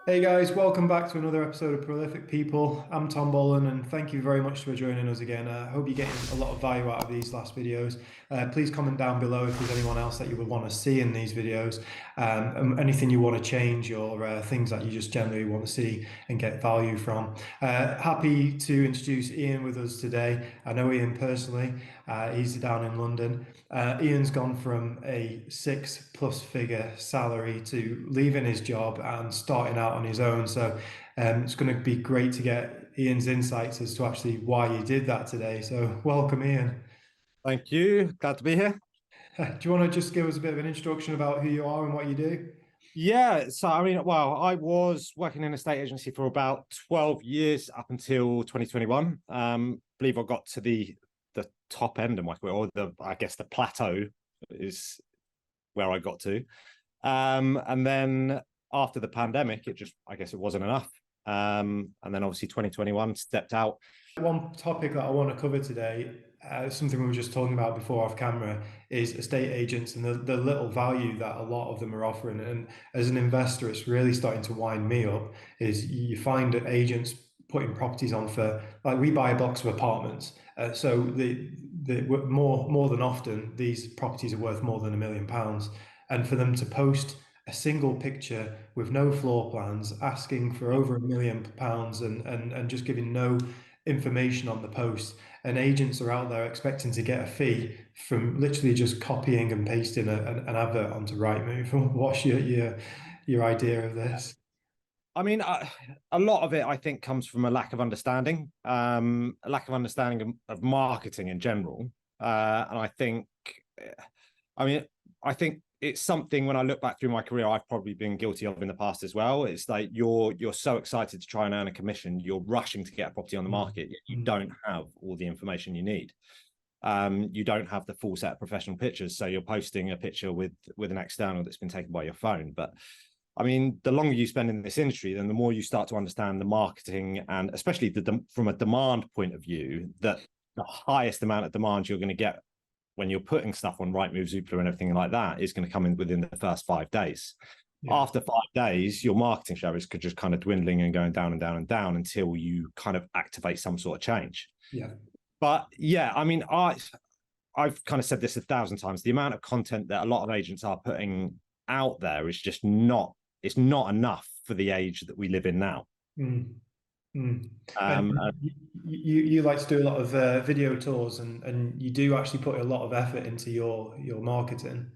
Hey guys, welcome back to another episode of Prolific People. I'm Tom Bolan, and thank you very much for joining us again. I hope you're getting a lot of value out of these last videos. Please comment down below if there's anyone else that you would want to see in these videos, and anything you want to change or things that you just generally want to see and get value from. Happy to introduce Ian with us today. I know Ian personally. He's down in London. Ian's gone from a 6+ figure salary to leaving his job and starting out on his own. So it's going to be great to get Ian's insights as to actually why he did that today. So welcome, Ian. Thank you. Glad to be here. Do you want to just give us a bit of an introduction about who you are and what you do? Yeah, so I was working in a state agency for about 12 years up until 2021. Believe I got to the top end of my career, or the plateau is where I got to. And then after the pandemic, I guess it wasn't enough. And then obviously 2021 stepped out. One topic that I want to cover today, something we were just talking about before off camera, is estate agents and the little value that a lot of them are offering. And as an investor, it's really starting to wind me up. Is you find that agents putting properties on for, like, we buy a box of apartments, so the more than often these properties are worth more than £1 million, and for them to post a single picture with no floor plans, asking for over £1 million, and just giving no information on the post. And agents are out there expecting to get a fee from literally just copying and pasting an advert onto Rightmove. What's your idea of this? A lot of it, I think, comes from a lack of understanding, of marketing in general. And I think it's something when I look back through my career, I've probably been guilty of in the past as well. It's like you're so excited to try and earn a commission, you're rushing to get a property on the market, yet you don't have all the information you need. You don't have the full set of professional pictures, so you're posting a picture with an external that's been taken by your phone. But I mean, the longer you spend in this industry, then the more you start to understand the marketing, and especially from a demand point of view, that the highest amount of demand you're going to get when you're putting stuff on Rightmove, Zoopla, and everything like that is going to come in within the first 5 days. Yeah. After 5 days, your marketing shares could just kind of dwindling and going down and down and down until you kind of activate some sort of change. Yeah. But yeah, I mean, I've kind of said this 1,000 times. The amount of content that a lot of agents are putting out there is just not, it's not enough for the age that we live in now. You like to do a lot of video tours, and you do actually put a lot of effort into your marketing.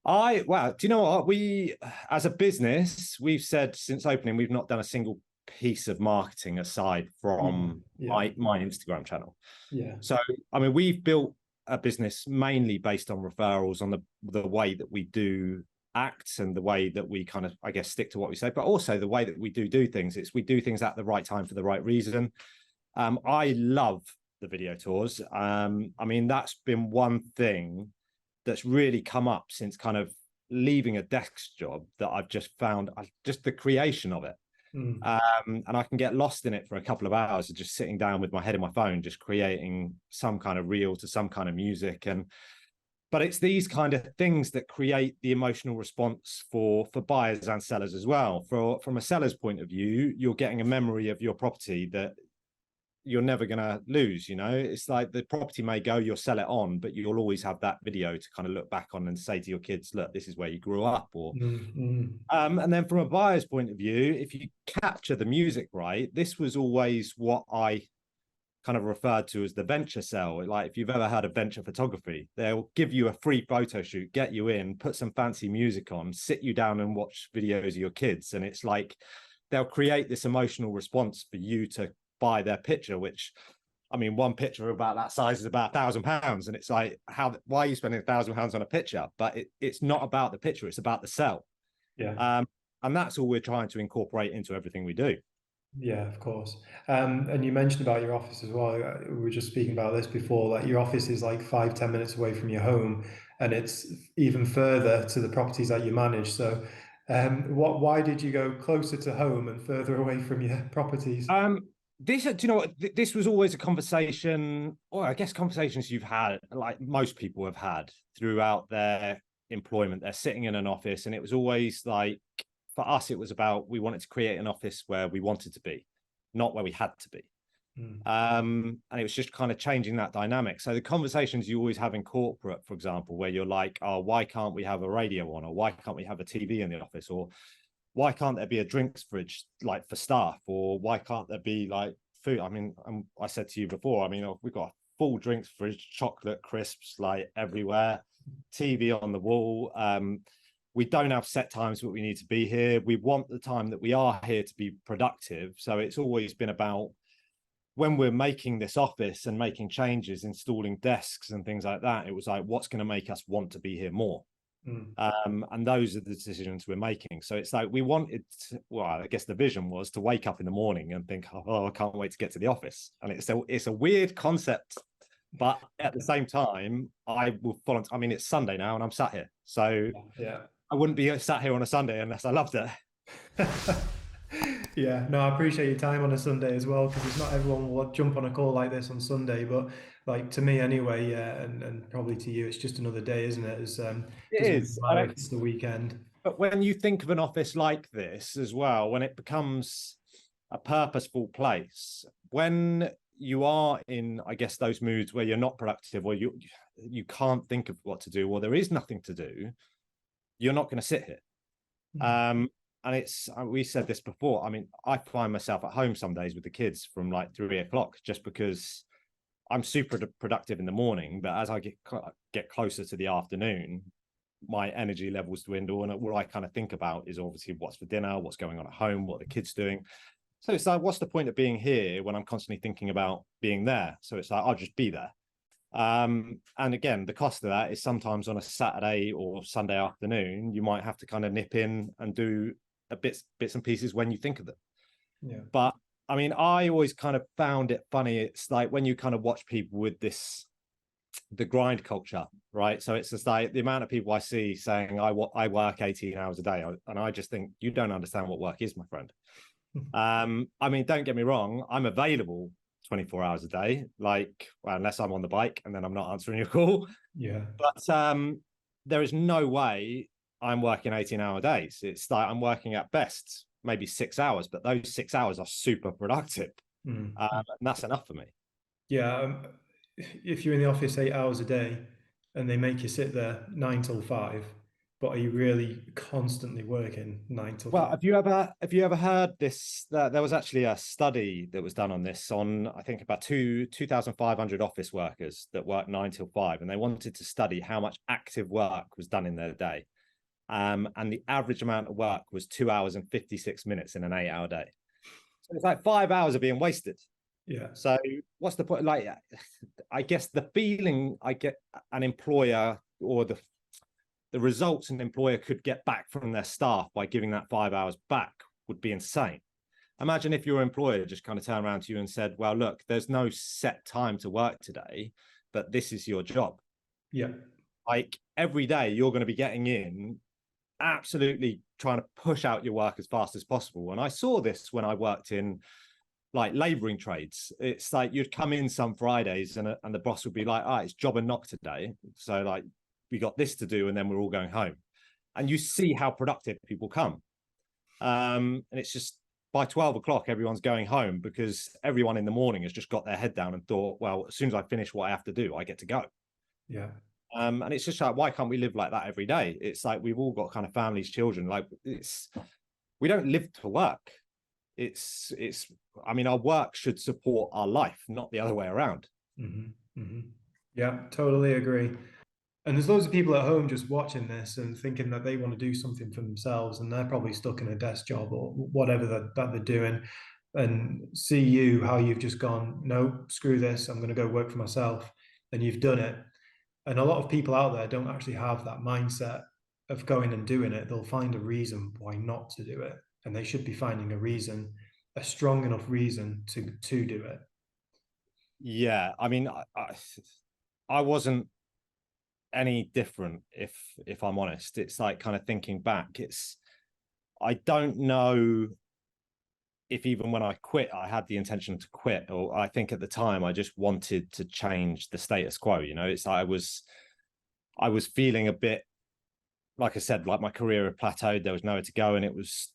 Wow, do you know what? We, as a business, we've said since opening, we've not done a single piece of marketing aside from my Instagram channel. Yeah. So, I mean, we've built a business mainly based on referrals, on the way that we do acts and the way that we kind of, I guess, stick to what we say, but also the way that we do things. We do things at the right time for the right reason. I love the video tours. I mean, that's been one thing that's really come up since kind of leaving a desk job, that I've just found just the creation of it. And I can get lost in it for a couple of hours of just sitting down with my head in my phone, just creating some kind of reel to some kind of music. But it's these kind of things that create the emotional response for buyers and sellers as well. From a seller's point of view, you're getting a memory of your property that you're never going to lose. It's like the property may go, you'll sell it on, but you'll always have that video to kind of look back on and say to your kids, look, this is where you grew up. And then from a buyer's point of view, if you capture the music right, this was always what I kind of referred to as the venture sell. Like, if you've ever heard of venture photography, they'll give you a free photo shoot, get you in, put some fancy music on, sit you down and watch videos of your kids. And it's like, they'll create this emotional response for you to buy their picture, which, I mean, one picture about that size is about £1,000. And it's like, why are you spending £1,000 on a picture? But it's not about the picture, it's about the sell. Yeah. And that's all we're trying to incorporate into everything we do. Yeah, of course. And you mentioned about your office as well. We were just speaking about this before, like your office is like 5-10 minutes away from your home, and it's even further to the properties that you manage. So why did you go closer to home and further away from your properties? Do you know what? This was always a conversation, or I guess conversations you've had, like most people have had throughout their employment. They're sitting in an office, and it was always like, for us, it was about, we wanted to create an office where we wanted to be, not where we had to be. And it was just kind of changing that dynamic. So the conversations you always have in corporate, for example, where you're like, oh, why can't we have a radio on, or why can't we have a TV in the office, or why can't there be a drinks fridge like for staff, or why can't there be like food? I mean, I said to you before, I mean, we've got a full drinks fridge, chocolate crisps like everywhere, TV on the wall. We don't have set times that we need to be here. We want the time that we are here to be productive. So it's always been about, when we're making this office and making changes, installing desks and things like that, it was like, what's going to make us want to be here more? And those are the decisions we're making. So it's like, we wanted to, well, I guess the vision was to wake up in the morning and think, oh, I can't wait to get to the office. And it's a weird concept, but at the same time, I will follow. I mean, it's Sunday now and I'm sat here. So yeah, I wouldn't be sat here on a Sunday unless I loved it. Yeah, no, I appreciate your time on a Sunday as well, because it's not everyone will jump on a call like this on Sunday, but like to me anyway, yeah, and probably to you, it's just another day, isn't it? It's It doesn't really is. matter if it's the weekend. But when you think of an office like this as well, when it becomes a purposeful place, when you are in, I guess, those moods where you're not productive, or you can't think of what to do, or there is nothing to do, you're not going to sit here. And it's, we said this before, I mean, I find myself at home some days with the kids from like 3 o'clock, just because I'm super productive in the morning, but as I get closer to the afternoon, my energy levels dwindle, and what I kind of think about is obviously what's for dinner, what's going on at home, what the kids doing. So it's like, what's the point of being here when I'm constantly thinking about being there? So it's like, I'll just be there. And again, the cost of that is sometimes on a Saturday or Sunday afternoon, you might have to kind of nip in and do bits and pieces when you think of them. Yeah. But I mean, I always kind of found it funny. It's like when you kind of watch people with the grind culture, right? So it's just like the amount of people I see saying, I work 18 hours a day. And I just think, you don't understand what work is, my friend. I mean, don't get me wrong, I'm available 24 hours a day, like, well, unless I'm on the bike and then I'm not answering your call. Yeah. But there is no way I'm working 18-hour days. It's like I'm working at best maybe 6 hours, but those 6 hours are super productive. And that's enough for me. Yeah. If you're in the office 8 hours a day and they make you sit there 9 till 5, but are you really constantly working 9 till 5? Well, have you ever heard this? There was actually a study that was done on this, on I think about 2,500 office workers that work 9 till 5, and they wanted to study how much active work was done in their day. And the average amount of work was 2 hours and 56 minutes in an 8-hour day. So it's like 5 hours are being wasted. Yeah. So what's the point? Like, I guess the feeling I get an employer, or the results an employer could get back from their staff by giving that 5 hours back, would be insane. Imagine if your employer just kind of turned around to you and said, well, look, there's no set time to work today, but this is your job. Yeah. Like every day you're going to be getting in, absolutely trying to push out your work as fast as possible. And I saw this when I worked in like laboring trades. It's like you'd come in some Fridays and the boss would be like, it's job and knock today. So like, we got this to do and then we're all going home. And you see how productive people come. And it's just by 12 o'clock, everyone's going home, because everyone in the morning has just got their head down and thought, well, as soon as I finish what I have to do, I get to go. Yeah. And it's just like, why can't we live like that every day? It's like, we've all got kind of families, children. Like we don't live to work. I mean, our work should support our life, not the other way around. Yeah, totally agree. And there's loads of people at home just watching this and thinking that they want to do something for themselves, and they're probably stuck in a desk job or whatever that they're doing, and see you, how you've just gone, no, screw this, I'm going to go work for myself, and you've done it. And a lot of people out there don't actually have that mindset of going and doing it. They'll find a reason why not to do it, and they should be finding a strong enough reason to do it. Yeah, I mean, I wasn't any different, if I'm honest. It's like, kind of thinking back, I don't know if even when I quit, I had the intention to quit, or I think at the time I just wanted to change the status quo. You know, it's like I was feeling a bit like I said, like my career had plateaued, there was nowhere to go, and it was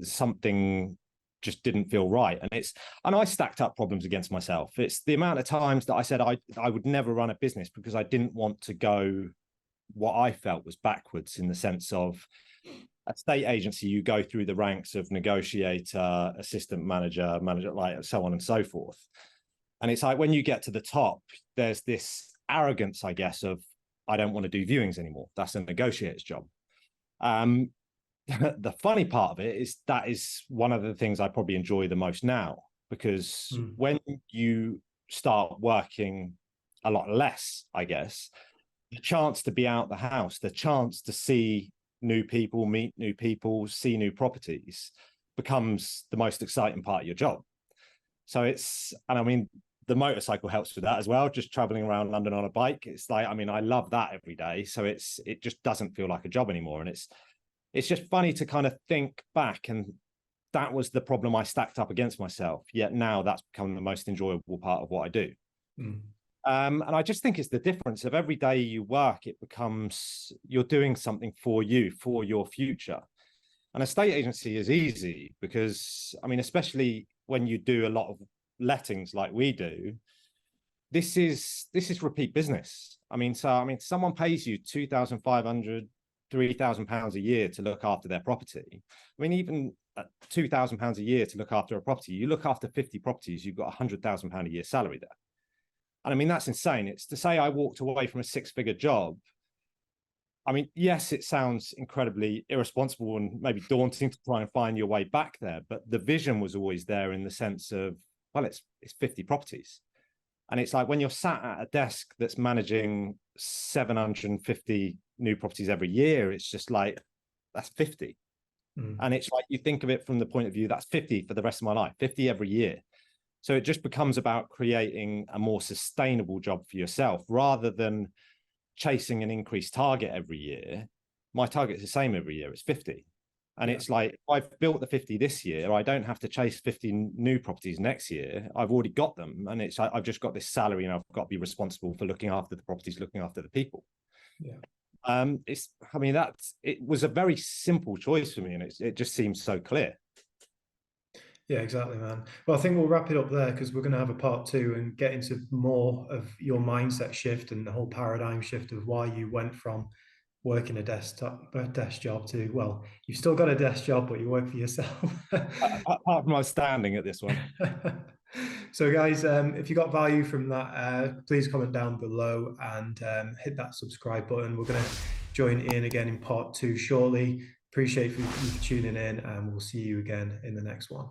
something just didn't feel right. And I stacked up problems against myself. It's the amount of times that I said I would never run a business because I didn't want to go what I felt was backwards, in the sense of a state agency, you go through the ranks of negotiator, assistant manager, like so on and so forth. And it's like when you get to the top, there's this arrogance, I guess, of I don't want to do viewings anymore. That's a negotiator's job. The funny part of it is that is one of the things I probably enjoy the most now, because when you start working a lot less, I guess, the chance to be out the house, the chance to see new people, meet new people, see new properties becomes the most exciting part of your job. So and I mean, the motorcycle helps with that as well, just traveling around London on a bike. It's like, I mean, I love that every day. So it just doesn't feel like a job anymore. And it's just funny to kind of think back, and that was the problem I stacked up against myself. Yet now that's become the most enjoyable part of what I do. And I just think it's the difference of every day you work, it becomes you're doing something for you, for your future. And a state agency is easy because, I mean, especially when you do a lot of lettings like we do, this is repeat business. I mean, someone pays you £2,500, £3,000 a year to look after their property. I mean, even at £2,000 a year to look after a property, you look after 50 properties, you've got £100,000 a year salary there. And I mean, that's insane. It's to say I walked away from a six-figure job. I mean, yes, it sounds incredibly irresponsible and maybe daunting to try and find your way back there, but the vision was always there, in the sense of, well, it's 50 properties. And it's like when you're sat at a desk that's managing 750 new properties every year, it's just like, that's 50. And it's like, you think of it from the point of view, that's 50 for the rest of my life, 50 every year. So it just becomes about creating a more sustainable job for yourself, rather than chasing an increased target every year. My target's the same every year, it's 50. And it's like, I've built the 50 this year, I don't have to chase 50 new properties next year. I've already got them. And it's like, I've just got this salary and I've got to be responsible for looking after the properties, looking after the people. It was a very simple choice for me, and it just seems so clear. Yeah, exactly, man. Well, I think we'll wrap it up there, because we're going to have a part 2 and get into more of your mindset shift and the whole paradigm shift of why you went from working a desk job to, well, you've still got a desk job, but you work for yourself. Apart from my standing at this one. So guys, if you got value from that, please comment down below and hit that subscribe button. We're going to join Ian again in part 2 shortly. Appreciate you for tuning in, and we'll see you again in the next one.